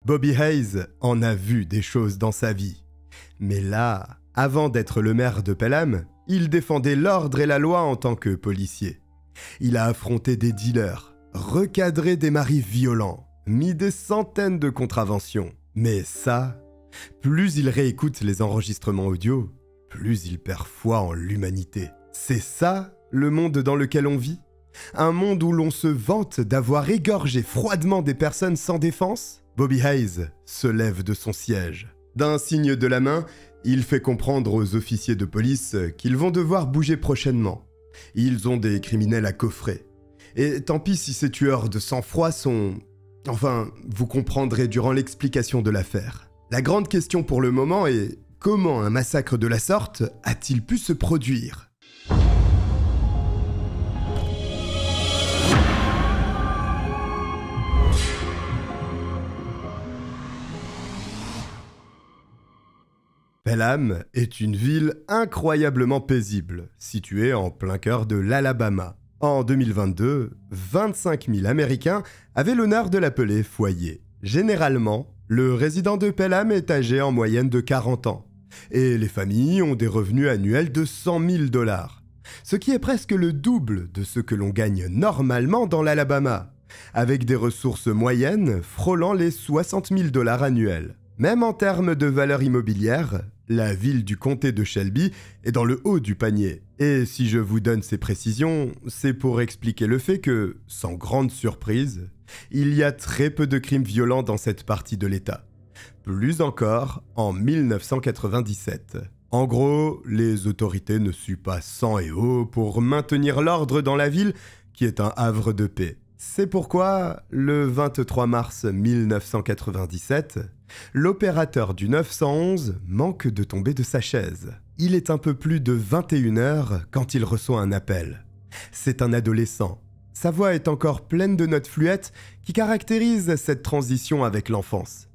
Bobby Hayes en a vu des choses dans sa vie. Mais là, avant d'être le maire de Pelham, il défendait l'ordre et la loi en tant que policier. Il a affronté des dealers, recadré des maris violents, mis des centaines de contraventions. Mais ça, plus il réécoute les enregistrements audio, plus il perd foi en l'humanité. C'est ça, le monde dans lequel on vit? Un monde où l'on se vante d'avoir égorgé froidement des personnes sans défense? Bobby Hayes se lève de son siège. D'un signe de la main, il fait comprendre aux officiers de police qu'ils vont devoir bouger prochainement. Ils ont des criminels à coffrer. Et tant pis si ces tueurs de sang-froid sont... Enfin, vous comprendrez durant l'explication de l'affaire. La grande question pour le moment est... Comment un massacre de la sorte a-t-il pu se produire ? Pelham est une ville incroyablement paisible, située en plein cœur de l'Alabama. En 2022, 25 000 Américains avaient l'honneur de l'appeler foyer. Généralement, le résident de Pelham est âgé en moyenne de 40 ans, et les familles ont des revenus annuels de 100 000 $, ce qui est presque le double de ce que l'on gagne normalement dans l'Alabama, avec des ressources moyennes frôlant les 60 000 $ annuels. Même en termes de valeur immobilière, la ville du comté de Shelby est dans le haut du panier. Et si je vous donne ces précisions, c'est pour expliquer le fait que, sans grande surprise, il y a très peu de crimes violents dans cette partie de l'État. Plus encore en 1997. En gros, les autorités ne suent pas sang et eau pour maintenir l'ordre dans la ville qui est un havre de paix. C'est pourquoi, le 23 mars 1997, l'opérateur du 911 manque de tomber de sa chaise. Il est un peu plus de 21h quand il reçoit un appel. C'est un adolescent. Sa voix est encore pleine de notes fluettes qui caractérisent cette transition avec l'enfance.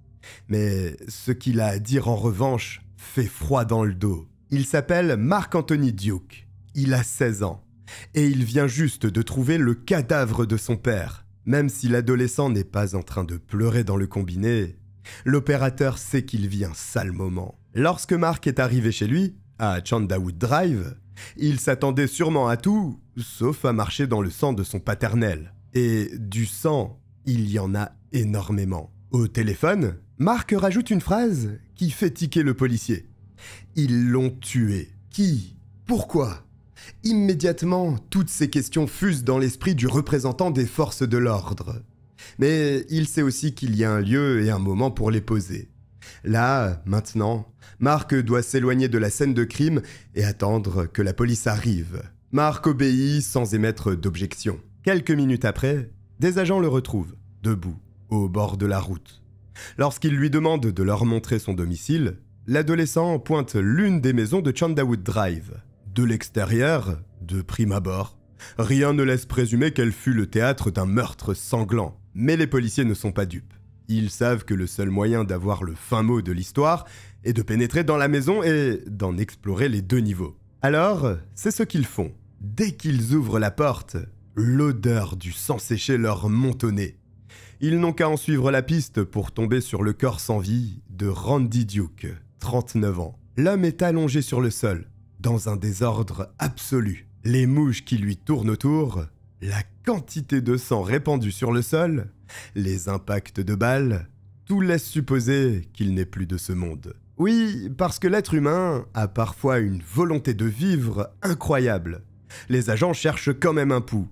Mais ce qu'il a à dire en revanche fait froid dans le dos. Il s'appelle Mark Anthony Duke. Il a 16 ans. Et il vient juste de trouver le cadavre de son père. Même si l'adolescent n'est pas en train de pleurer dans le combiné, l'opérateur sait qu'il vit un sale moment. Lorsque Mark est arrivé chez lui, à Chandawood Drive, il s'attendait sûrement à tout, sauf à marcher dans le sang de son paternel. Et du sang, il y en a énormément. Au téléphone, Mark rajoute une phrase qui fait tiquer le policier. « Ils l'ont tué. Qui ? Pourquoi ?» Immédiatement, toutes ces questions fusent dans l'esprit du représentant des forces de l'ordre. Mais il sait aussi qu'il y a un lieu et un moment pour les poser. Là, maintenant, Mark doit s'éloigner de la scène de crime et attendre que la police arrive. Mark obéit sans émettre d'objection. Quelques minutes après, des agents le retrouvent, debout, au bord de la route. Lorsqu'il lui demande de leur montrer son domicile, l'adolescent pointe l'une des maisons de Chandawood Drive. De l'extérieur, de prime abord, rien ne laisse présumer qu'elle fut le théâtre d'un meurtre sanglant. Mais les policiers ne sont pas dupes. Ils savent que le seul moyen d'avoir le fin mot de l'histoire est de pénétrer dans la maison et d'en explorer les deux niveaux. Alors, c'est ce qu'ils font. Dès qu'ils ouvrent la porte, l'odeur du sang séché leur monte au nez. Ils n'ont qu'à en suivre la piste pour tomber sur le corps sans vie de Randy Duke, 39 ans. L'homme est allongé sur le sol, dans un désordre absolu. Les mouches qui lui tournent autour, la quantité de sang répandu sur le sol, les impacts de balles, tout laisse supposer qu'il n'est plus de ce monde. Oui, parce que l'être humain a parfois une volonté de vivre incroyable. Les agents cherchent quand même un pouls,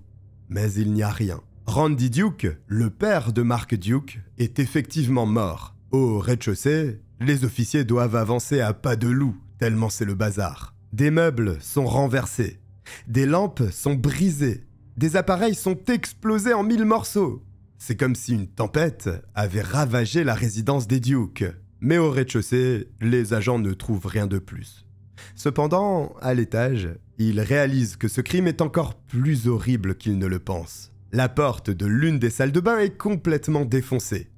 mais il n'y a rien. Randy Duke, le père de Mark Duke, est effectivement mort. Au rez-de-chaussée, les officiers doivent avancer à pas de loup, tellement c'est le bazar. Des meubles sont renversés, des lampes sont brisées, des appareils sont explosés en 1000 morceaux. C'est comme si une tempête avait ravagé la résidence des Duke. Mais au rez-de-chaussée, les agents ne trouvent rien de plus. Cependant, à l'étage, ils réalisent que ce crime est encore plus horrible qu'ils ne le pensent. La porte de l'une des salles de bain est complètement défoncée.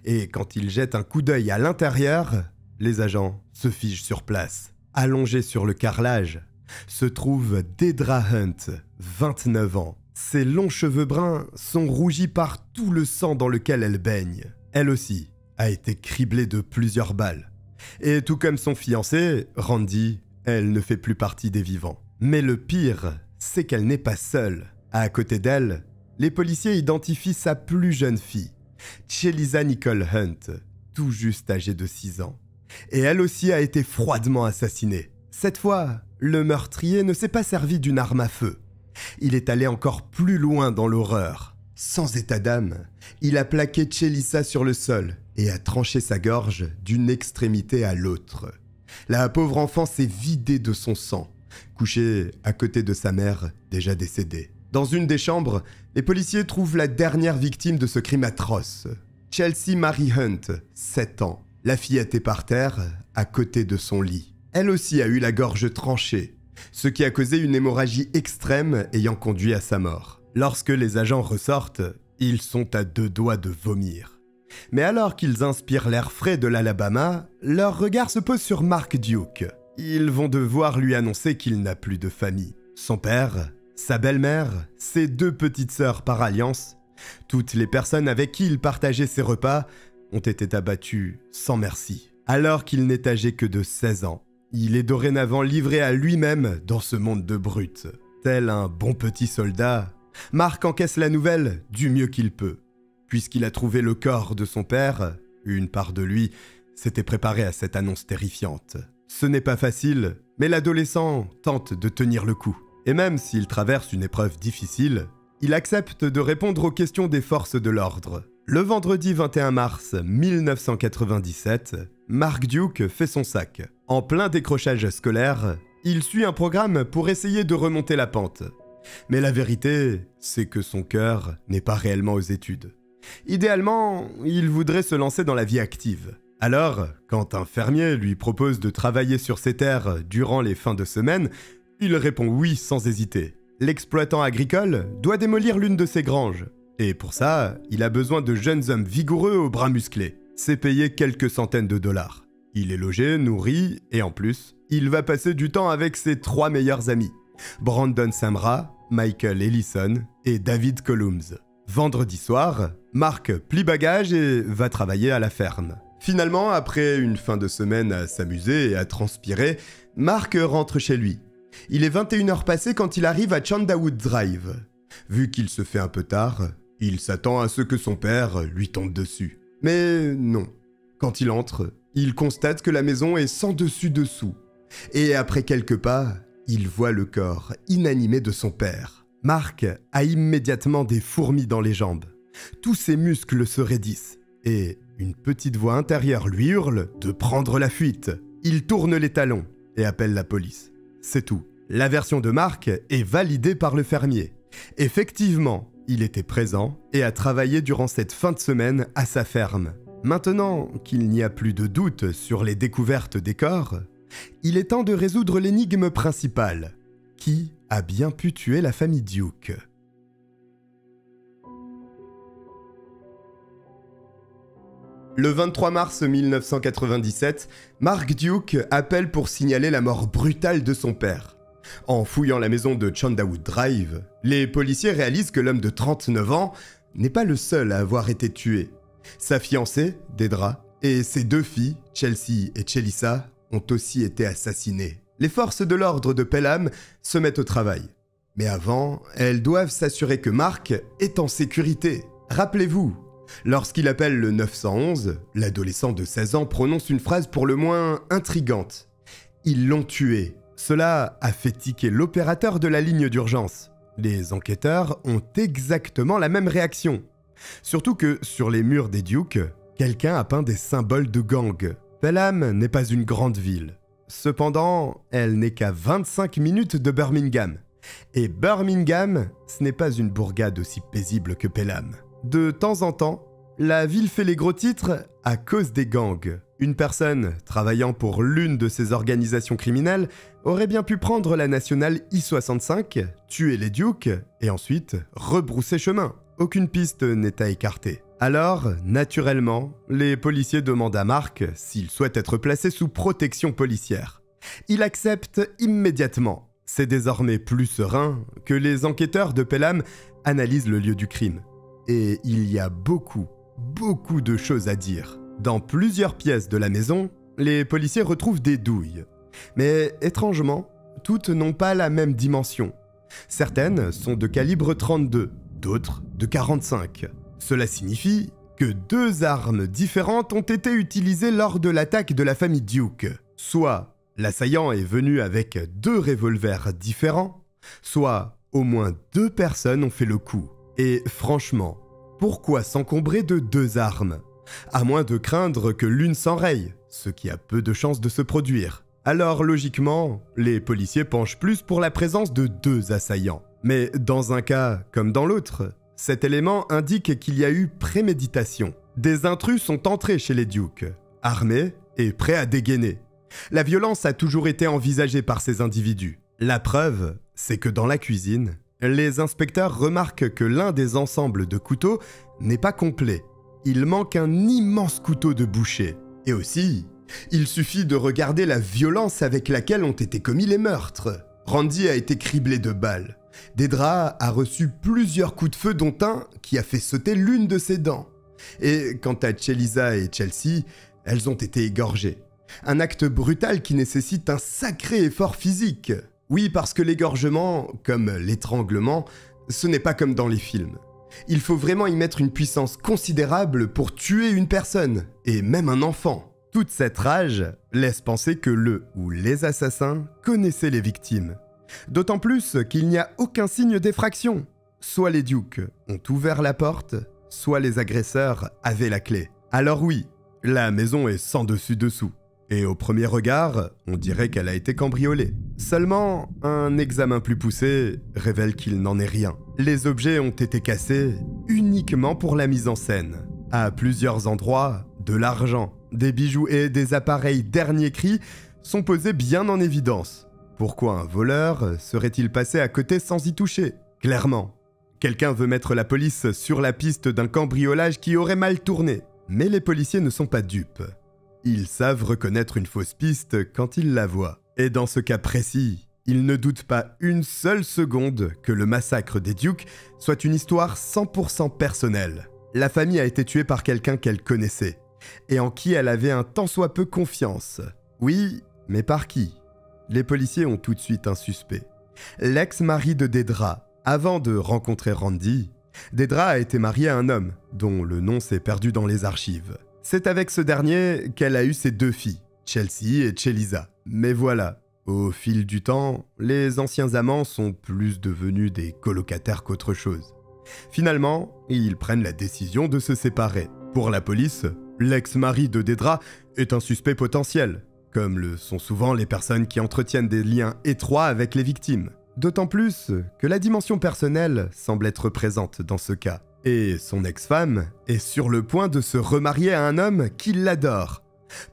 Et quand ils jettent un coup d'œil à l'intérieur, les agents se figent sur place. Allongé sur le carrelage, se trouve Deidra Hunt, 29 ans. Ses longs cheveux bruns sont rougis par tout le sang dans lequel elle baigne. Elle aussi a été criblée de plusieurs balles. Et tout comme son fiancé, Randy, elle ne fait plus partie des vivants. Mais le pire, c'est qu'elle n'est pas seule. À côté d'elle, les policiers identifient sa plus jeune fille, Chelisa Nicole Hunt, tout juste âgée de 6 ans. Et elle aussi a été froidement assassinée. Cette fois, le meurtrier ne s'est pas servi d'une arme à feu. Il est allé encore plus loin dans l'horreur. Sans état d'âme, il a plaqué Chelisa sur le sol et a tranché sa gorge d'une extrémité à l'autre. La pauvre enfant s'est vidée de son sang, couchée à côté de sa mère déjà décédée. Dans une des chambres, les policiers trouvent la dernière victime de ce crime atroce. Chelsea Marie Hunt, 7 ans. La fillette est par terre, à côté de son lit. Elle aussi a eu la gorge tranchée, ce qui a causé une hémorragie extrême ayant conduit à sa mort. Lorsque les agents ressortent, ils sont à 2 doigts de vomir. Mais alors qu'ils inspirent l'air frais de l'Alabama, leur regard se pose sur Mark Duke. Ils vont devoir lui annoncer qu'il n'a plus de famille. Son père, sa belle-mère, ses 2 petites sœurs par alliance, toutes les personnes avec qui il partageait ses repas ont été abattues sans merci. Alors qu'il n'est âgé que de 16 ans, il est dorénavant livré à lui-même dans ce monde de brutes. Tel un bon petit soldat, Mark encaisse la nouvelle du mieux qu'il peut. Puisqu'il a trouvé le corps de son père, une part de lui s'était préparée à cette annonce terrifiante. Ce n'est pas facile, mais l'adolescent tente de tenir le coup. Et même s'il traverse une épreuve difficile, il accepte de répondre aux questions des forces de l'ordre. Le vendredi 21 mars 1997, Mark Duke fait son sac. En plein décrochage scolaire, il suit un programme pour essayer de remonter la pente. Mais la vérité, c'est que son cœur n'est pas réellement aux études. Idéalement, il voudrait se lancer dans la vie active. Alors, quand un fermier lui propose de travailler sur ses terres durant les fins de semaine, il répond oui sans hésiter. L'exploitant agricole doit démolir l'une de ses granges. Et pour ça, il a besoin de jeunes hommes vigoureux aux bras musclés. C'est payé quelques centaines de dollars. Il est logé, nourri, et en plus, il va passer du temps avec ses 3 meilleurs amis. Brandon Samra, Michael Ellison et David Columns. Vendredi soir, Mark plie bagage et va travailler à la ferme. Finalement, après une fin de semaine à s'amuser et à transpirer, Mark rentre chez lui. Il est 21h passées quand il arrive à Chandawood Drive. Vu qu'il se fait un peu tard, il s'attend à ce que son père lui tombe dessus. Mais non. Quand il entre, il constate que la maison est sans dessus-dessous. Et après quelques pas, il voit le corps inanimé de son père. Mark a immédiatement des fourmis dans les jambes. Tous ses muscles se raidissent. Et une petite voix intérieure lui hurle de prendre la fuite. Il tourne les talons et appelle la police. C'est tout. La version de Mark est validée par le fermier. Effectivement, il était présent et a travaillé durant cette fin de semaine à sa ferme. Maintenant qu'il n'y a plus de doute sur les découvertes des corps, il est temps de résoudre l'énigme principale. Qui a bien pu tuer la famille Duke ? Le 23 mars 1997, Mark Duke appelle pour signaler la mort brutale de son père. En fouillant la maison de Chandawood Drive, les policiers réalisent que l'homme de 39 ans n'est pas le seul à avoir été tué. Sa fiancée, Deidra, et ses 2 filles, Chelsea et Chelisa, ont aussi été assassinées. Les forces de l'ordre de Pelham se mettent au travail. Mais avant, elles doivent s'assurer que Mark est en sécurité. Rappelez-vous, lorsqu'il appelle le 911, l'adolescent de 16 ans prononce une phrase pour le moins intrigante. « Ils l'ont tué ». Cela a fait tiquer l'opérateur de la ligne d'urgence. Les enquêteurs ont exactement la même réaction. Surtout que, sur les murs des Duke, quelqu'un a peint des symboles de gang. Pelham n'est pas une grande ville. Cependant, elle n'est qu'à 25 minutes de Birmingham. Et Birmingham, ce n'est pas une bourgade aussi paisible que Pelham. De temps en temps, la ville fait les gros titres à cause des gangs. Une personne travaillant pour l'une de ces organisations criminelles aurait bien pu prendre la nationale I-65, tuer les Duke et ensuite rebrousser chemin. Aucune piste n'est à écarter. Alors, naturellement, les policiers demandent à Mark s'il souhaite être placé sous protection policière. Il accepte immédiatement. C'est désormais plus serein que les enquêteurs de Pelham analysent le lieu du crime. Et il y a beaucoup de choses à dire. Dans plusieurs pièces de la maison, les policiers retrouvent des douilles. Mais étrangement, toutes n'ont pas la même dimension. Certaines sont de calibre 32, d'autres de 45. Cela signifie que 2 armes différentes ont été utilisées lors de l'attaque de la famille Duke. Soit l'assaillant est venu avec 2 revolvers différents, soit au moins 2 personnes ont fait le coup. Et franchement, pourquoi s'encombrer de 2 armes? À moins de craindre que l'une s'enraye, ce qui a peu de chances de se produire. Alors logiquement, les policiers penchent plus pour la présence de 2 assaillants. Mais dans un cas comme dans l'autre, cet élément indique qu'il y a eu préméditation. Des intrus sont entrés chez les Duke, armés et prêts à dégainer. La violence a toujours été envisagée par ces individus. La preuve, c'est que dans la cuisine, les inspecteurs remarquent que l'un des ensembles de couteaux n'est pas complet. Il manque un immense couteau de boucher. Et aussi, il suffit de regarder la violence avec laquelle ont été commis les meurtres. Randy a été criblé de balles. Dedra a reçu plusieurs coups de feu dont un qui a fait sauter l'une de ses dents. Et quant à Chelisa et Chelsea, elles ont été égorgées. Un acte brutal qui nécessite un sacré effort physique. Oui, parce que l'égorgement, comme l'étranglement, ce n'est pas comme dans les films. Il faut vraiment y mettre une puissance considérable pour tuer une personne, et même un enfant. Toute cette rage laisse penser que le ou les assassins connaissaient les victimes. D'autant plus qu'il n'y a aucun signe d'effraction. Soit les Duke ont ouvert la porte, soit les agresseurs avaient la clé. Alors oui, la maison est sans dessus-dessous. Et au premier regard, on dirait qu'elle a été cambriolée. Seulement, un examen plus poussé révèle qu'il n'en est rien. Les objets ont été cassés uniquement pour la mise en scène. À plusieurs endroits, de l'argent, des bijoux et des appareils dernier cri sont posés bien en évidence. Pourquoi un voleur serait-il passé à côté sans y toucher? Clairement, quelqu'un veut mettre la police sur la piste d'un cambriolage qui aurait mal tourné. Mais les policiers ne sont pas dupes. Ils savent reconnaître une fausse piste quand ils la voient. Et dans ce cas précis, ils ne doutent pas une seule seconde que le massacre des Duke soit une histoire 100% personnelle. La famille a été tuée par quelqu'un qu'elle connaissait, et en qui elle avait un tant soit peu confiance. Oui, mais par qui? Les policiers ont tout de suite un suspect. L'ex-mari de Dedra. Avant de rencontrer Randy, Dedra a été mariée à un homme, dont le nom s'est perdu dans les archives. C'est avec ce dernier qu'elle a eu ses 2 filles, Chelsea et Chelisa. Mais voilà, au fil du temps, les anciens amants sont plus devenus des colocataires qu'autre chose. Finalement, ils prennent la décision de se séparer. Pour la police, l'ex-mari de Dedra est un suspect potentiel, comme le sont souvent les personnes qui entretiennent des liens étroits avec les victimes. D'autant plus que la dimension personnelle semble être présente dans ce cas. Et son ex-femme est sur le point de se remarier à un homme qui l'adore.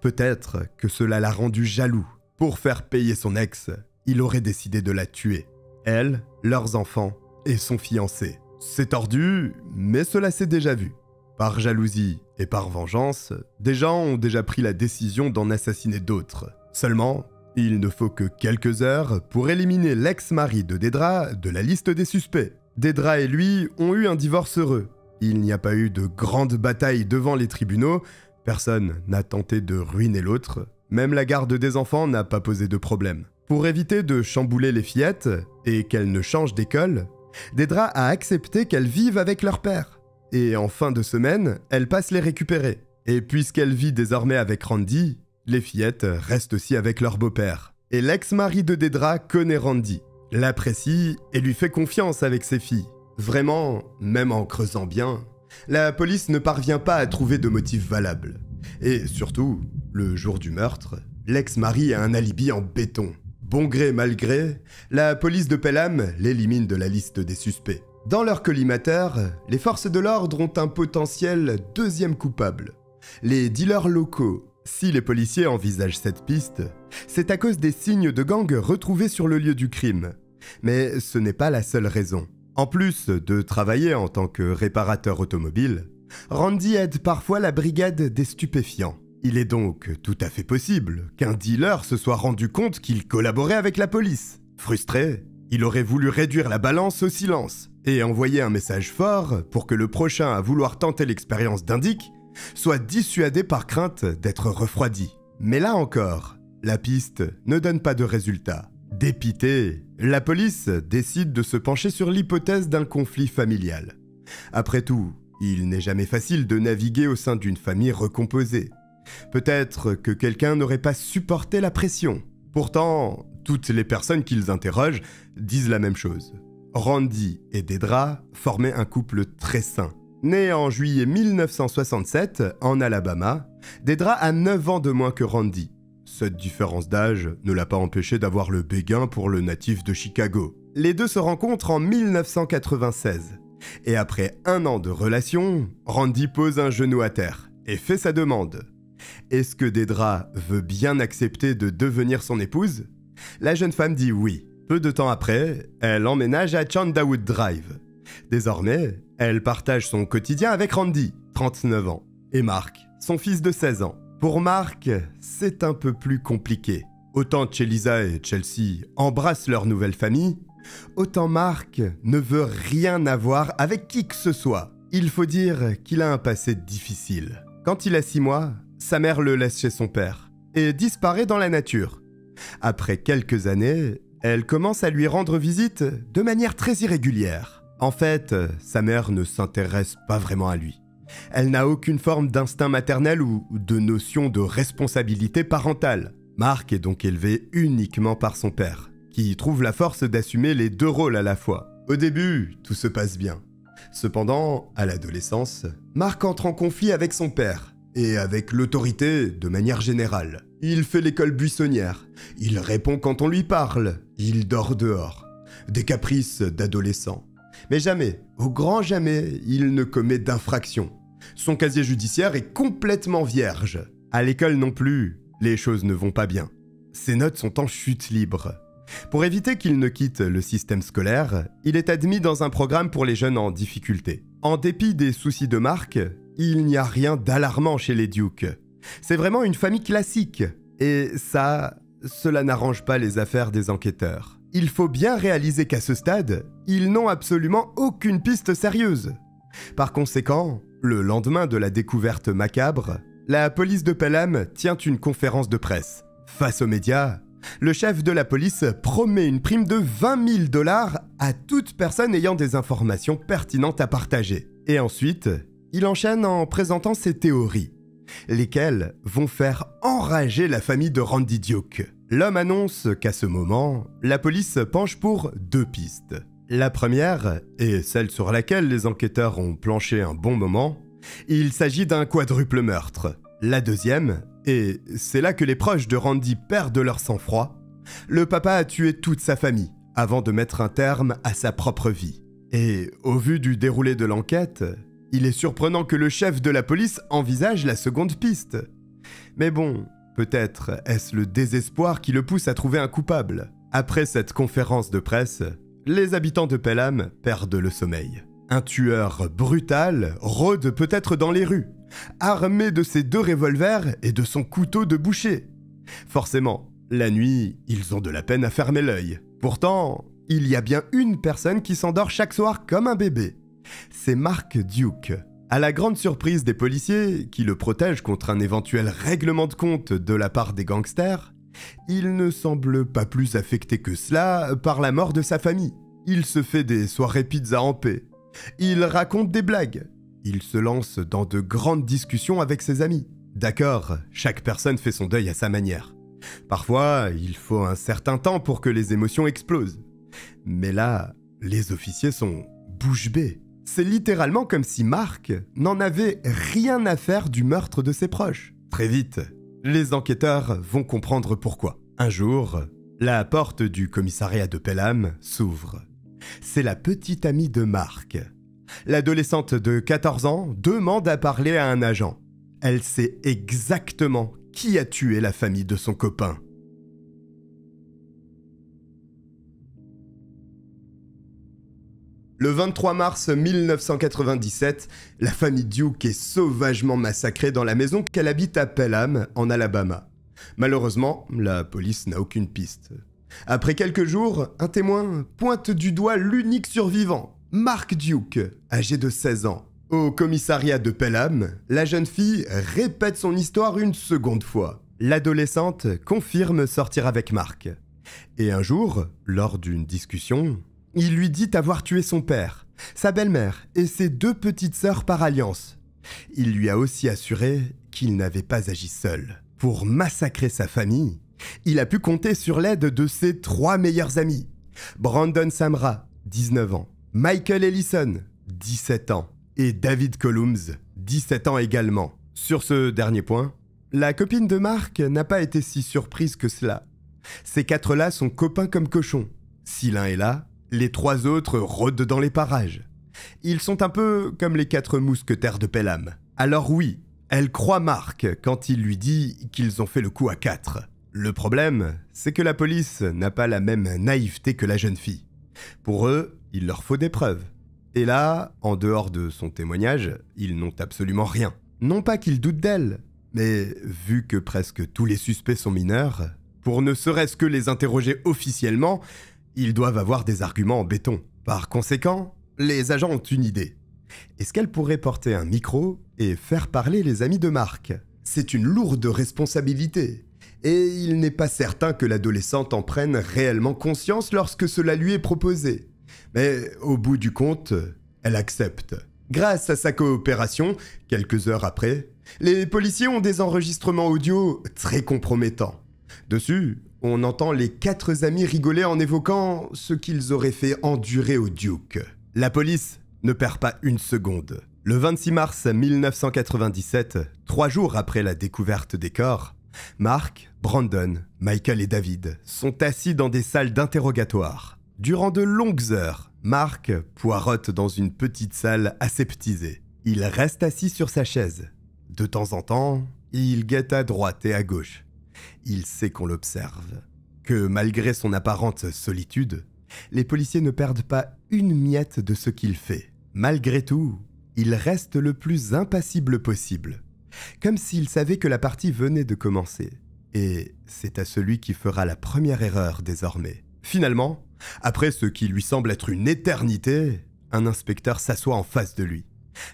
Peut-être que cela l'a rendu jaloux. Pour faire payer son ex, il aurait décidé de la tuer. Elle, leurs enfants et son fiancé. C'est tordu, mais cela s'est déjà vu. Par jalousie et par vengeance, des gens ont déjà pris la décision d'en assassiner d'autres. Seulement, il ne faut que quelques heures pour éliminer l'ex-mari de Dedra de la liste des suspects. Dedra et lui ont eu un divorce heureux. Il n'y a pas eu de grande bataille devant les tribunaux, personne n'a tenté de ruiner l'autre, même la garde des enfants n'a pas posé de problème. Pour éviter de chambouler les fillettes et qu'elles ne changent d'école, Dedra a accepté qu'elles vivent avec leur père. Et en fin de semaine, elle passe les récupérer. Et puisqu'elle vit désormais avec Randy, les fillettes restent aussi avec leur beau-père. Et l'ex-mari de Dedra connaît Randy, l'apprécie et lui fait confiance avec ses filles. Vraiment, même en creusant bien, la police ne parvient pas à trouver de motif valable. Et surtout, le jour du meurtre, l'ex-mari a un alibi en béton. Bon gré mal gré, la police de Pelham l'élimine de la liste des suspects. Dans leur collimateur, les forces de l'ordre ont un potentiel deuxième coupable. Les dealers locaux. Si les policiers envisagent cette piste, c'est à cause des signes de gang retrouvés sur le lieu du crime. Mais ce n'est pas la seule raison. En plus de travailler en tant que réparateur automobile, Randy aide parfois la brigade des stupéfiants. Il est donc tout à fait possible qu'un dealer se soit rendu compte qu'il collaborait avec la police. Frustré, il aurait voulu réduire la balance au silence et envoyer un message fort pour que le prochain à vouloir tenter l'expérience d'indique soit dissuadé par crainte d'être refroidi. Mais là encore, la piste ne donne pas de résultat. Dépité, la police décide de se pencher sur l'hypothèse d'un conflit familial. Après tout, il n'est jamais facile de naviguer au sein d'une famille recomposée. Peut-être que quelqu'un n'aurait pas supporté la pression. Pourtant, toutes les personnes qu'ils interrogent disent la même chose. Randy et Deidra formaient un couple très sain. Né en juillet 1967 en Alabama, Deidra a 9 ans de moins que Randy. Cette différence d'âge ne l'a pas empêché d'avoir le béguin pour le natif de Chicago. Les deux se rencontrent en 1996. Et après 1 an de relation, Randy pose un genou à terre et fait sa demande. Est-ce que Deidra veut bien accepter de devenir son épouse ? La jeune femme dit oui. Peu de temps après, elle emménage à Chandawood Drive. Désormais, elle partage son quotidien avec Randy, 39 ans, et Mark, son fils de 16 ans. Pour Mark, c'est un peu plus compliqué. Autant Chelisa et Chelsea embrassent leur nouvelle famille, autant Mark ne veut rien avoir avec qui que ce soit. Il faut dire qu'il a un passé difficile. Quand il a 6 mois, sa mère le laisse chez son père et disparaît dans la nature. Après quelques années, elle commence à lui rendre visite de manière très irrégulière. En fait, sa mère ne s'intéresse pas vraiment à lui. Elle n'a aucune forme d'instinct maternel ou de notion de responsabilité parentale. Mark est donc élevé uniquement par son père, qui trouve la force d'assumer les 2 rôles à la fois. Au début, tout se passe bien. Cependant, à l'adolescence, Mark entre en conflit avec son père, et avec l'autorité de manière générale. Il fait l'école buissonnière, il répond quand on lui parle, il dort dehors. Des caprices d'adolescent. Mais jamais, au grand jamais, il ne commet d'infraction. Son casier judiciaire est complètement vierge. À l'école non plus, les choses ne vont pas bien. Ses notes sont en chute libre. Pour éviter qu'il ne quitte le système scolaire, il est admis dans un programme pour les jeunes en difficulté. En dépit des soucis de Mark, il n'y a rien d'alarmant chez les Duke. C'est vraiment une famille classique. Et cela n'arrange pas les affaires des enquêteurs. Il faut bien réaliser qu'à ce stade, ils n'ont absolument aucune piste sérieuse. Par conséquent, le lendemain de la découverte macabre, la police de Pelham tient une conférence de presse. Face aux médias, le chef de la police promet une prime de 20 000 $ à toute personne ayant des informations pertinentes à partager. Et ensuite, il enchaîne en présentant ses théories, lesquelles vont faire enrager la famille de Randy Duke. L'homme annonce qu'à ce moment, la police penche pour 2 pistes. La première, et celle sur laquelle les enquêteurs ont planché un bon moment, il s'agit d'un quadruple meurtre. La deuxième, et c'est là que les proches de Randy perdent leur sang-froid, le papa a tué toute sa famille avant de mettre un terme à sa propre vie. Et au vu du déroulé de l'enquête, il est surprenant que le chef de la police envisage la seconde piste. Mais bon, peut-être est-ce le désespoir qui le pousse à trouver un coupable. Après cette conférence de presse, les habitants de Pelham perdent le sommeil. Un tueur brutal rôde peut-être dans les rues, armé de ses 2 revolvers et de son couteau de boucher. Forcément, la nuit, ils ont de la peine à fermer l'œil. Pourtant, il y a bien une personne qui s'endort chaque soir comme un bébé. C'est Mark Duke. À la grande surprise des policiers, qui le protègent contre un éventuel règlement de compte de la part des gangsters, il ne semble pas plus affecté que cela par la mort de sa famille. Il se fait des soirées pizza en paix. Il raconte des blagues. Il se lance dans de grandes discussions avec ses amis. D'accord, chaque personne fait son deuil à sa manière. Parfois, il faut un certain temps pour que les émotions explosent. Mais là, les officiers sont bouche bée. C'est littéralement comme si Mark n'en avait rien à faire du meurtre de ses proches. Très vite, les enquêteurs vont comprendre pourquoi. Un jour, la porte du commissariat de Pelham s'ouvre. C'est la petite amie de Mark. L'adolescente de 14 ans demande à parler à un agent. Elle sait exactement qui a tué la famille de son copain. Le 23 mars 1997, la famille Duke est sauvagement massacrée dans la maison qu'elle habite à Pelham, en Alabama. Malheureusement, la police n'a aucune piste. Après quelques jours, un témoin pointe du doigt l'unique survivant, Mark Duke, âgé de 16 ans. Au commissariat de Pelham, la jeune fille répète son histoire une seconde fois. L'adolescente confirme sortir avec Mark. Et un jour, lors d'une discussion, il lui dit avoir tué son père, sa belle-mère et ses 2 petites sœurs par alliance. Il lui a aussi assuré qu'il n'avait pas agi seul. Pour massacrer sa famille, il a pu compter sur l'aide de ses 3 meilleurs amis. Brandon Samra, 19 ans, Michael Ellison, 17 ans, et David Columns, 17 ans également. Sur ce dernier point, la copine de Mark n'a pas été si surprise que cela. Ces 4-là sont copains comme cochons. Si l'un est là, les 3 autres rôdent dans les parages. Ils sont un peu comme les 4 mousquetaires de Pelham. Alors oui, elle croit Mark quand il lui dit qu'ils ont fait le coup à 4. Le problème, c'est que la police n'a pas la même naïveté que la jeune fille. Pour eux, il leur faut des preuves. Et là, en dehors de son témoignage, ils n'ont absolument rien. Non pas qu'ils doutent d'elle, mais vu que presque tous les suspects sont mineurs, pour ne serait-ce que les interroger officiellement, ils doivent avoir des arguments en béton. Par conséquent, les agents ont une idée. Est-ce qu'elle pourrait porter un micro et faire parler les amis de Mark ? C'est une lourde responsabilité. Et il n'est pas certain que l'adolescente en prenne réellement conscience lorsque cela lui est proposé. Mais au bout du compte, elle accepte. Grâce à sa coopération, quelques heures après, les policiers ont des enregistrements audio très compromettants. Dessus, on entend les 4 amis rigoler en évoquant ce qu'ils auraient fait endurer au Duke. La police ne perd pas une seconde. Le 26 mars 1997, 3 jours après la découverte des corps, Mark, Brandon, Michael et David sont assis dans des salles d'interrogatoire. Durant de longues heures, Mark poireaute dans une petite salle aseptisée. Il reste assis sur sa chaise. De temps en temps, il guette à droite et à gauche. Il sait qu'on l'observe. Que malgré son apparente solitude, les policiers ne perdent pas une miette de ce qu'il fait. Malgré tout, il reste le plus impassible possible. Comme s'il savait que la partie venait de commencer. Et c'est à celui qui fera la première erreur désormais. Finalement, après ce qui lui semble être une éternité, un inspecteur s'assoit en face de lui.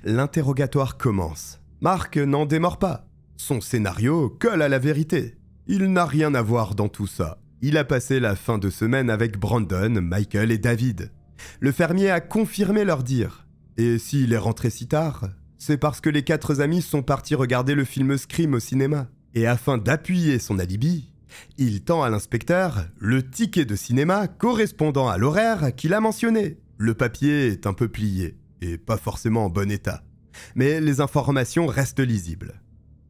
L'interrogatoire commence. Mark n'en démord pas. Son scénario colle à la vérité. Il n'a rien à voir dans tout ça. Il a passé la fin de semaine avec Brandon, Michael et David. Le fermier a confirmé leur dire. Et s'il est rentré si tard, c'est parce que les 4 amis sont partis regarder le film Scream au cinéma. Et afin d'appuyer son alibi, il tend à l'inspecteur le ticket de cinéma correspondant à l'horaire qu'il a mentionné. Le papier est un peu plié et pas forcément en bon état. Mais les informations restent lisibles.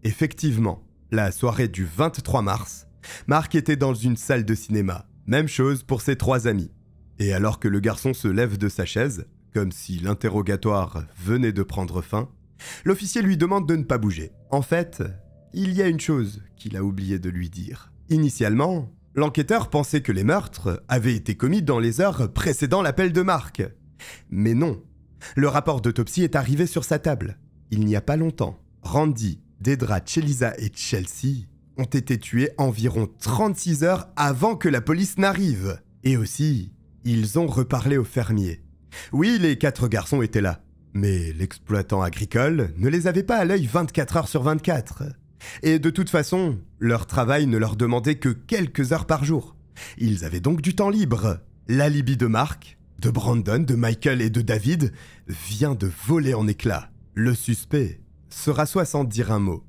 Effectivement, la soirée du 23 mars, Mark était dans une salle de cinéma. Même chose pour ses 3 amis. Et alors que le garçon se lève de sa chaise, comme si l'interrogatoire venait de prendre fin, l'officier lui demande de ne pas bouger. En fait, il y a une chose qu'il a oublié de lui dire. Initialement, l'enquêteur pensait que les meurtres avaient été commis dans les heures précédant l'appel de Mark. Mais non, le rapport d'autopsie est arrivé sur sa table. Il n'y a pas longtemps, Randy, Dedra, Chelisa et Chelsea ont été tués environ 36 heures avant que la police n'arrive. Et aussi, ils ont reparlé au fermier. Oui, les 4 garçons étaient là, mais l'exploitant agricole ne les avait pas à l'œil 24 heures sur 24. Et de toute façon, leur travail ne leur demandait que quelques heures par jour. Ils avaient donc du temps libre. L'alibi de Mark, de Brandon, de Michael et de David vient de voler en éclats. Le suspect se rassoit sans dire un mot.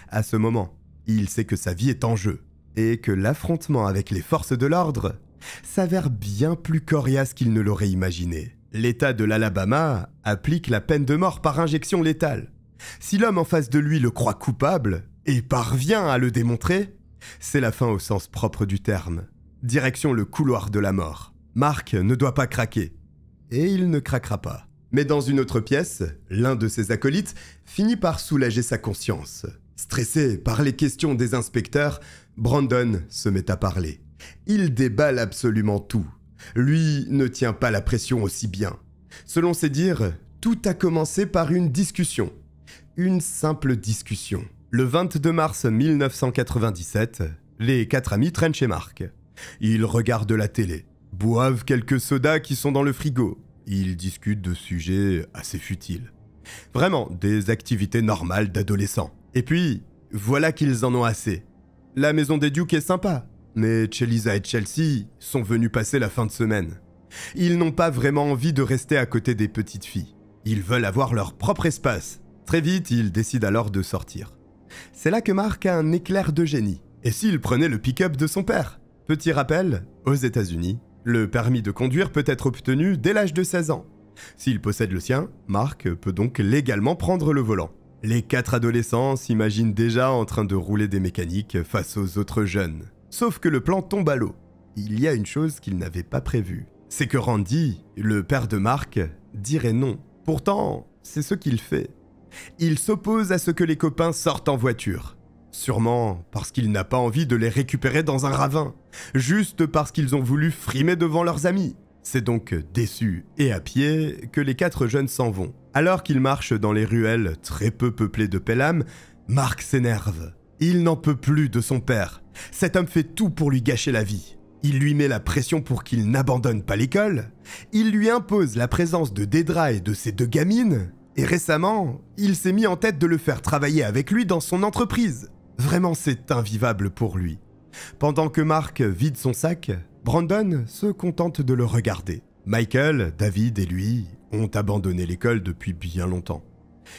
À ce moment, il sait que sa vie est en jeu et que l'affrontement avec les forces de l'ordre s'avère bien plus coriace qu'il ne l'aurait imaginé. L'État de l'Alabama applique la peine de mort par injection létale. Si l'homme en face de lui le croit coupable et parvient à le démontrer, c'est la fin au sens propre du terme. Direction le couloir de la mort. Mark ne doit pas craquer. Et il ne craquera pas. Mais dans une autre pièce, l'un de ses acolytes finit par soulager sa conscience. Stressé par les questions des inspecteurs, Brandon se met à parler. Il déballe absolument tout. Lui ne tient pas la pression aussi bien. Selon ses dires, tout a commencé par une discussion. Une simple discussion. Le 22 mars 1997, les 4 amis traînent chez Mark. Ils regardent la télé, boivent quelques sodas qui sont dans le frigo. Ils discutent de sujets assez futiles. Vraiment, des activités normales d'adolescents. Et puis, voilà qu'ils en ont assez. La maison des Duke est sympa, mais Chelisa et Chelsea sont venus passer la fin de semaine. Ils n'ont pas vraiment envie de rester à côté des petites filles. Ils veulent avoir leur propre espace. Très vite, ils décident alors de sortir. C'est là que Mark a un éclair de génie. Et s'il prenait le pick-up de son père? Petit rappel, aux États-Unis, le permis de conduire peut être obtenu dès l'âge de 16 ans. S'il possède le sien, Mark peut donc légalement prendre le volant. Les 4 adolescents s'imaginent déjà en train de rouler des mécaniques face aux autres jeunes. Sauf que le plan tombe à l'eau. Il y a une chose qu'ils n'avaient pas prévue. C'est que Randy, le père de Mark, dirait non. Pourtant, c'est ce qu'il fait. Il s'oppose à ce que les copains sortent en voiture. Sûrement parce qu'il n'a pas envie de les récupérer dans un ravin. Juste parce qu'ils ont voulu frimer devant leurs amis. C'est donc déçus et à pied que les 4 jeunes s'en vont. Alors qu'ils marchent dans les ruelles très peu peuplées de Pelham, Mark s'énerve. Il n'en peut plus de son père. Cet homme fait tout pour lui gâcher la vie. Il lui met la pression pour qu'il n'abandonne pas l'école. Il lui impose la présence de Dedra et de ses 2 gamines. Et récemment, il s'est mis en tête de le faire travailler avec lui dans son entreprise. Vraiment, c'est invivable pour lui. Pendant que Mark vide son sac, Brandon se contente de le regarder. Michael, David et lui ont abandonné l'école depuis bien longtemps.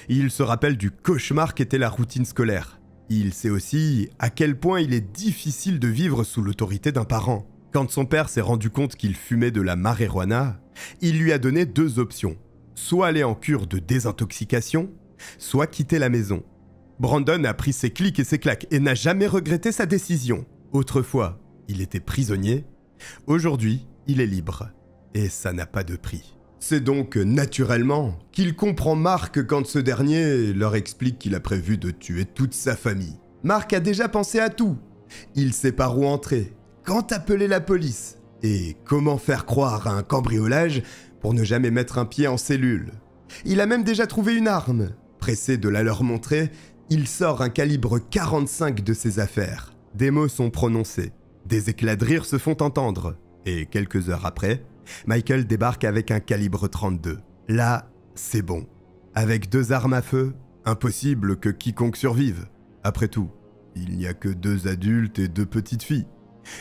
Il se rappelle du cauchemar qu'était la routine scolaire. Il sait aussi à quel point il est difficile de vivre sous l'autorité d'un parent. Quand son père s'est rendu compte qu'il fumait de la marijuana, il lui a donné 2 options. Soit aller en cure de désintoxication, soit quitter la maison. Brandon a pris ses clics et ses claques et n'a jamais regretté sa décision. Autrefois, il était prisonnier. Aujourd'hui, il est libre. Et ça n'a pas de prix. C'est donc naturellement qu'il comprend Mark quand ce dernier leur explique qu'il a prévu de tuer toute sa famille. Mark a déjà pensé à tout. Il sait par où entrer, quand appeler la police et comment faire croire à un cambriolage pour ne jamais mettre un pied en cellule. Il a même déjà trouvé une arme. Pressé de la leur montrer, il sort un calibre 45 de ses affaires. Des mots sont prononcés, des éclats de rire se font entendre, et quelques heures après, Michael débarque avec un calibre 32. Là, c'est bon. Avec 2 armes à feu, impossible que quiconque survive. Après tout, il n'y a que 2 adultes et 2 petites filles.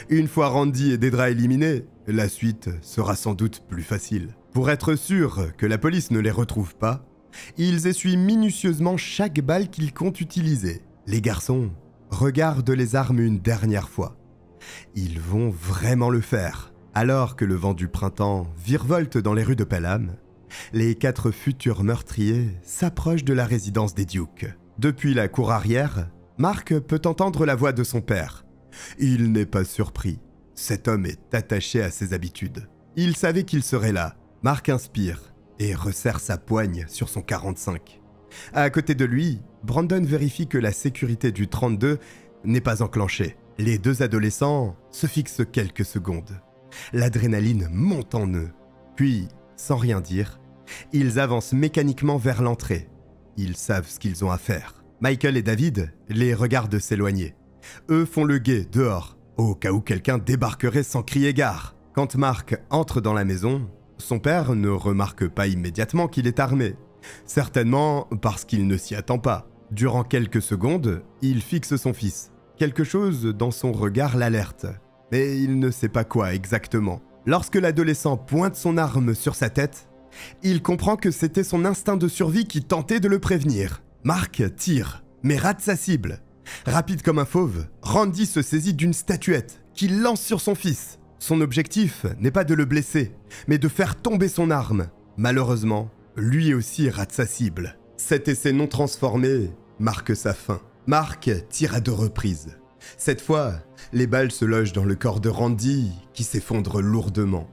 Une fois Randy et Dedra éliminés, la suite sera sans doute plus facile. Pour être sûr que la police ne les retrouve pas, ils essuient minutieusement chaque balle qu'ils comptent utiliser. Les garçons regardent les armes une dernière fois. Ils vont vraiment le faire. Alors que le vent du printemps virevolte dans les rues de Pelham, les 4 futurs meurtriers s'approchent de la résidence des Duke. Depuis la cour arrière, Mark peut entendre la voix de son père. Il n'est pas surpris. Cet homme est attaché à ses habitudes. Il savait qu'il serait là. Mark inspire et resserre sa poigne sur son 45. À côté de lui, Brandon vérifie que la sécurité du 32 n'est pas enclenchée. Les 2 adolescents se fixent quelques secondes. L'adrénaline monte en eux. Puis, sans rien dire, ils avancent mécaniquement vers l'entrée. Ils savent ce qu'ils ont à faire. Michael et David les regardent s'éloigner. Eux font le guet dehors, au cas où quelqu'un débarquerait sans crier gare. Quand Mark entre dans la maison, son père ne remarque pas immédiatement qu'il est armé. Certainement parce qu'il ne s'y attend pas. Durant quelques secondes, il fixe son fils. Quelque chose dans son regard l'alerte. Mais il ne sait pas quoi exactement. Lorsque l'adolescent pointe son arme sur sa tête, il comprend que c'était son instinct de survie qui tentait de le prévenir. Mark tire, mais rate sa cible. Rapide comme un fauve, Randy se saisit d'une statuette qu'il lance sur son fils. Son objectif n'est pas de le blesser, mais de faire tomber son arme. Malheureusement, lui aussi rate sa cible. Cet essai non transformé marque sa fin. Mark tire à 2 reprises. Cette fois, les balles se logent dans le corps de Randy, qui s'effondre lourdement.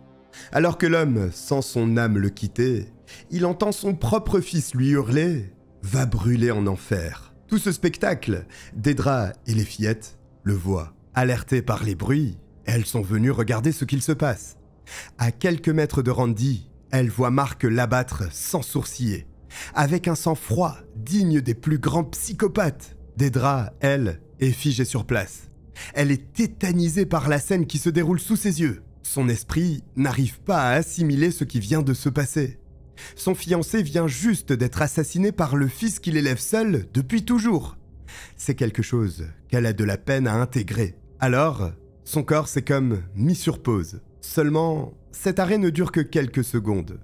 Alors que l'homme sent son âme le quitter, il entend son propre fils lui hurler « Va brûler en enfer ». Tout ce spectacle, Dedra et les fillettes le voient. Alertées par les bruits, elles sont venues regarder ce qu'il se passe. À quelques mètres de Randy, elles voient Mark l'abattre sans sourciller, avec un sang-froid digne des plus grands psychopathes. Dedra, elle, est figée sur place. Elle est tétanisée par la scène qui se déroule sous ses yeux. Son esprit n'arrive pas à assimiler ce qui vient de se passer. Son fiancé vient juste d'être assassiné par le fils qu'il élève seul depuis toujours. C'est quelque chose qu'elle a de la peine à intégrer. Alors, son corps s'est comme mis sur pause. Seulement, cet arrêt ne dure que quelques secondes.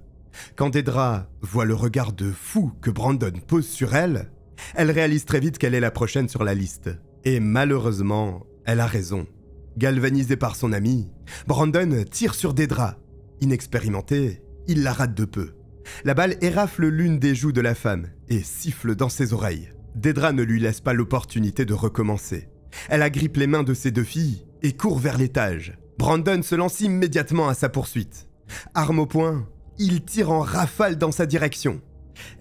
Quand Dedra voit le regard de fou que Brandon pose sur elle, elle réalise très vite qu'elle est la prochaine sur la liste. Et malheureusement, elle a raison. Galvanisé par son ami, Brandon tire sur Dedra. Inexpérimenté, il la rate de peu. La balle érafle l'une des joues de la femme et siffle dans ses oreilles. Dedra ne lui laisse pas l'opportunité de recommencer. Elle agrippe les mains de ses deux filles et court vers l'étage. Brandon se lance immédiatement à sa poursuite. Arme au poing, il tire en rafale dans sa direction.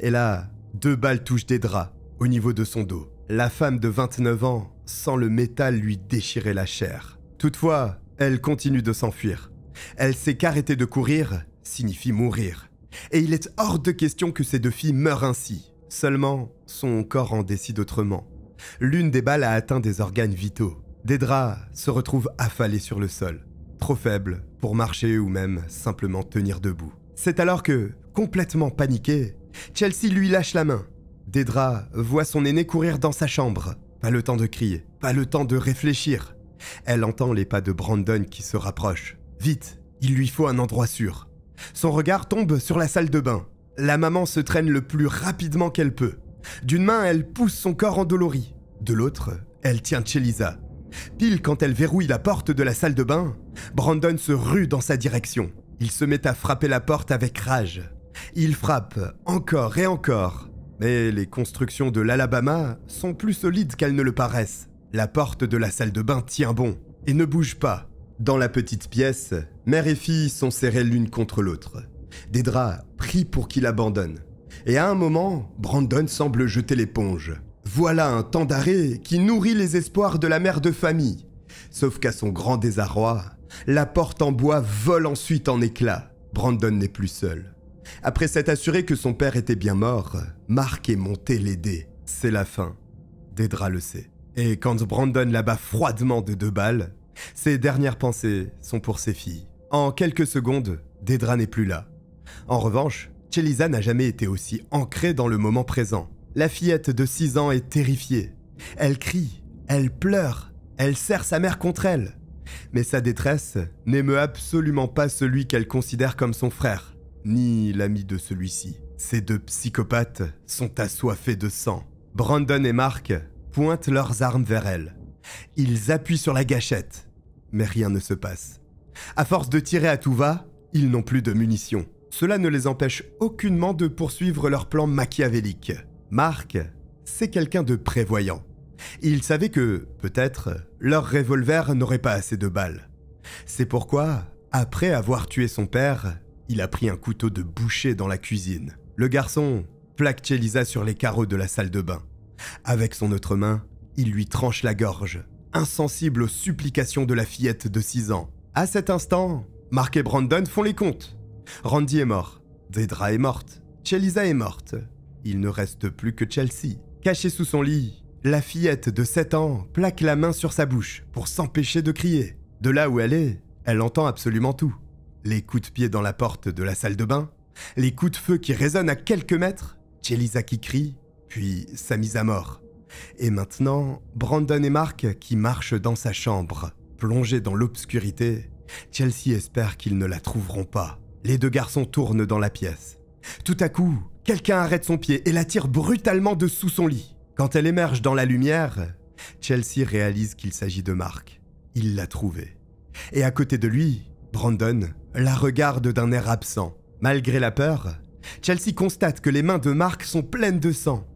Et là, 2 balles touchent Dedra, au niveau de son dos. La femme de 29 ans sent le métal lui déchirer la chair. Toutefois, elle continue de s'enfuir. Elle sait qu'arrêter de courir signifie mourir. Et il est hors de question que ces 2 filles meurent ainsi. Seulement, son corps en décide autrement. L'une des balles a atteint des organes vitaux. Dedra se retrouve affalée sur le sol, trop faible pour marcher ou même simplement tenir debout. C'est alors que, complètement paniquée, Chelsea lui lâche la main. Dedra voit son aîné courir dans sa chambre. Pas le temps de crier, pas le temps de réfléchir. Elle entend les pas de Brandon qui se rapprochent. Vite, il lui faut un endroit sûr. Son regard tombe sur la salle de bain. La maman se traîne le plus rapidement qu'elle peut. D'une main, elle pousse son corps endolori. De l'autre, elle tient Chelisa. Pile quand elle verrouille la porte de la salle de bain, Brandon se rue dans sa direction. Il se met à frapper la porte avec rage. Il frappe encore et encore. Mais les constructions de l'Alabama sont plus solides qu'elles ne le paraissent. La porte de la salle de bain tient bon et ne bouge pas. Dans la petite pièce, mère et fille sont serrées l'une contre l'autre. Dedra prie pour qu'il abandonne. Et à un moment, Brandon semble jeter l'éponge. Voilà un temps d'arrêt qui nourrit les espoirs de la mère de famille. Sauf qu'à son grand désarroi, la porte en bois vole ensuite en éclats. Brandon n'est plus seul. Après s'être assuré que son père était bien mort, Mark est monté l'aider. C'est la fin. Dedra le sait. Et quand Brandon l'abat froidement de 2 balles, ses dernières pensées sont pour ses filles. En quelques secondes, Dedra n'est plus là. En revanche, Chelisa n'a jamais été aussi ancrée dans le moment présent. La fillette de 6 ans est terrifiée. Elle crie, elle pleure, elle serre sa mère contre elle. Mais sa détresse n'émeut absolument pas celui qu'elle considère comme son frère, ni l'ami de celui-ci. Ces 2 psychopathes sont assoiffés de sang. Brandon et Mark pointent leurs armes vers elle. Ils appuient sur la gâchette, mais rien ne se passe. À force de tirer à tout va, ils n'ont plus de munitions. Cela ne les empêche aucunement de poursuivre leur plan machiavélique. Mark, c'est quelqu'un de prévoyant. Il savait que, peut-être, leur revolver n'aurait pas assez de balles. C'est pourquoi, après avoir tué son père, il a pris un couteau de boucher dans la cuisine. Le garçon plaque Chelisa sur les carreaux de la salle de bain. Avec son autre main, il lui tranche la gorge, insensible aux supplications de la fillette de 6 ans. À cet instant, Mark et Brandon font les comptes. Randy est mort, Dedra est morte, Chelisa est morte. Il ne reste plus que Chelsea. Cachée sous son lit, la fillette de 7 ans plaque la main sur sa bouche pour s'empêcher de crier. De là où elle est, elle entend absolument tout. Les coups de pied dans la porte de la salle de bain, les coups de feu qui résonnent à quelques mètres, Chelisa qui crie, puis sa mise à mort. Et maintenant, Brandon et Mark qui marchent dans sa chambre. Plongés dans l'obscurité, Chelsea espère qu'ils ne la trouveront pas. Les 2 garçons tournent dans la pièce. Tout à coup, quelqu'un arrête son pied et la tire brutalement de sous son lit. Quand elle émerge dans la lumière, Chelsea réalise qu'il s'agit de Mark. Il l'a trouvé. Et à côté de lui, Brandon la regarde d'un air absent. Malgré la peur, Chelsea constate que les mains de Mark sont pleines de sang.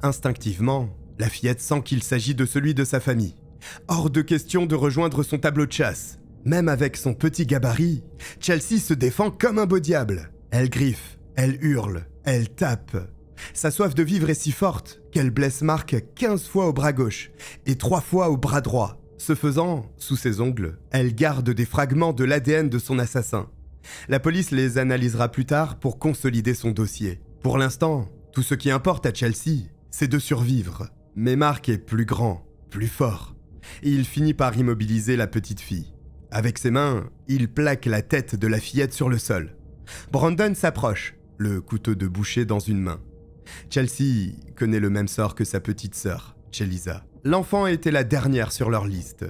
Instinctivement, la fillette sent qu'il s'agit de celui de sa famille. Hors de question de rejoindre son tableau de chasse. Même avec son petit gabarit, Chelsea se défend comme un beau diable. Elle griffe, elle hurle, elle tape. Sa soif de vivre est si forte qu'elle blesse Mark 15 fois au bras gauche et 3 fois au bras droit. Ce faisant, sous ses ongles, elle garde des fragments de l'ADN de son assassin. La police les analysera plus tard pour consolider son dossier. Pour l'instant, tout ce qui importe à Chelsea, c'est de survivre. Mais Mark est plus grand, plus fort. Et il finit par immobiliser la petite fille. Avec ses mains, il plaque la tête de la fillette sur le sol. Brandon s'approche, le couteau de boucher dans une main. Chelsea connaît le même sort que sa petite sœur, Chelisa. L'enfant était la dernière sur leur liste.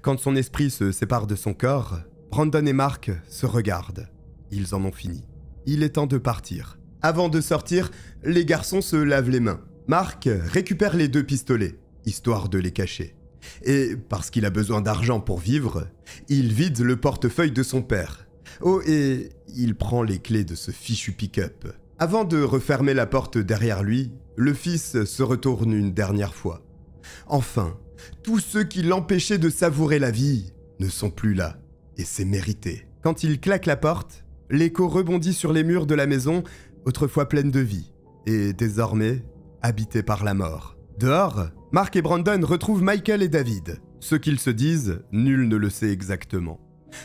Quand son esprit se sépare de son corps, Brandon et Mark se regardent. Ils en ont fini. Il est temps de partir. Avant de sortir, les garçons se lavent les mains. Mark récupère les 2 pistolets, histoire de les cacher. Et parce qu'il a besoin d'argent pour vivre, il vide le portefeuille de son père. Oh, et il prend les clés de ce fichu pick-up. Avant de refermer la porte derrière lui, le fils se retourne une dernière fois. Enfin, tous ceux qui l'empêchaient de savourer la vie ne sont plus là, et c'est mérité. Quand il claque la porte, l'écho rebondit sur les murs de la maison, autrefois pleine de vie, et désormais habitée par la mort. Dehors, Mark et Brandon retrouvent Michael et David. Ce qu'ils se disent, nul ne le sait exactement.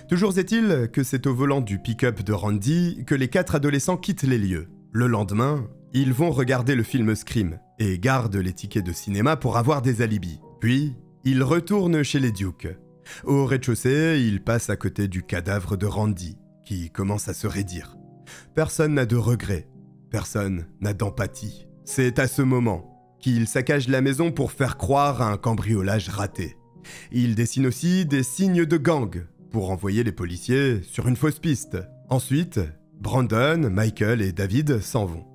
Toujours est-il que c'est au volant du pick-up de Randy que les 4 adolescents quittent les lieux. Le lendemain, ils vont regarder le film Scream et gardent les tickets de cinéma pour avoir des alibis. Puis, ils retournent chez les Duke. Au rez-de-chaussée, ils passent à côté du cadavre de Randy, qui commence à se raidir. Personne n'a de regrets, personne n'a d'empathie. C'est à ce moment qu'ils saccagent la maison pour faire croire à un cambriolage raté. Ils dessinent aussi des signes de gang pour envoyer les policiers sur une fausse piste. Ensuite, Brandon, Michael et David s'en vont.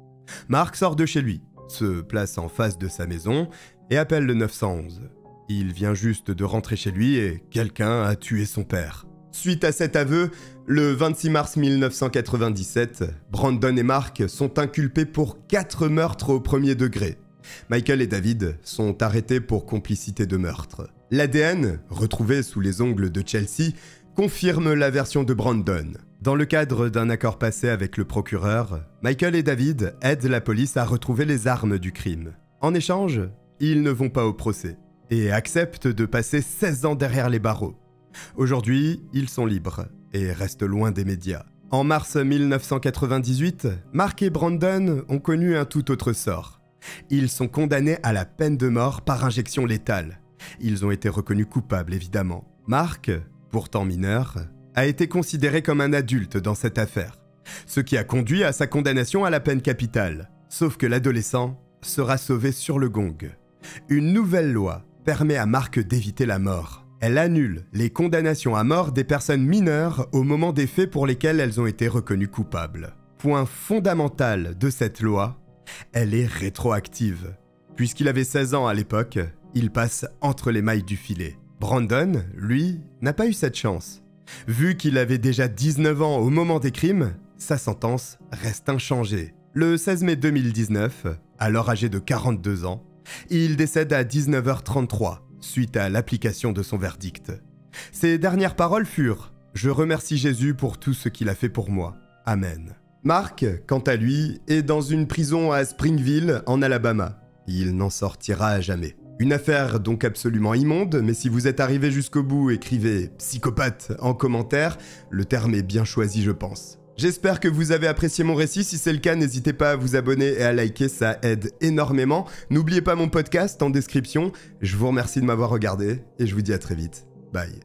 Mark sort de chez lui, se place en face de sa maison et appelle le 911. Il vient juste de rentrer chez lui et quelqu'un a tué son père. Suite à cet aveu, le 26 mars 1997, Brandon et Mark sont inculpés pour 4 meurtres au premier degré. Michael et David sont arrêtés pour complicité de meurtre. L'ADN, retrouvé sous les ongles de Chelsea, confirme la version de Brandon. Dans le cadre d'un accord passé avec le procureur, Michael et David aident la police à retrouver les armes du crime. En échange, ils ne vont pas au procès et acceptent de passer 16 ans derrière les barreaux. Aujourd'hui, ils sont libres et restent loin des médias. En mars 1998, Mark et Brandon ont connu un tout autre sort. Ils sont condamnés à la peine de mort par injection létale. Ils ont été reconnus coupables, évidemment. Mark, pourtant mineur, a été considéré comme un adulte dans cette affaire, ce qui a conduit à sa condamnation à la peine capitale. Sauf que l'adolescent sera sauvé sur le gong. Une nouvelle loi permet à Mark d'éviter la mort. Elle annule les condamnations à mort des personnes mineures au moment des faits pour lesquels elles ont été reconnues coupables. Point fondamental de cette loi, elle est rétroactive. Puisqu'il avait 16 ans à l'époque, il passe entre les mailles du filet. Brandon, lui, n'a pas eu cette chance. Vu qu'il avait déjà 19 ans au moment des crimes, sa sentence reste inchangée. Le 16 mai 2019, alors âgé de 42 ans, il décède à 19h33 suite à l'application de son verdict. Ses dernières paroles furent « Je remercie Jésus pour tout ce qu'il a fait pour moi. Amen ». Mark, quant à lui, est dans une prison à Springville, en Alabama. Il n'en sortira jamais. Une affaire donc absolument immonde, mais si vous êtes arrivé jusqu'au bout, écrivez « psychopathe » en commentaire, le terme est bien choisi je pense. J'espère que vous avez apprécié mon récit, si c'est le cas, n'hésitez pas à vous abonner et à liker, ça aide énormément. N'oubliez pas mon podcast en description, je vous remercie de m'avoir regardé et je vous dis à très vite. Bye.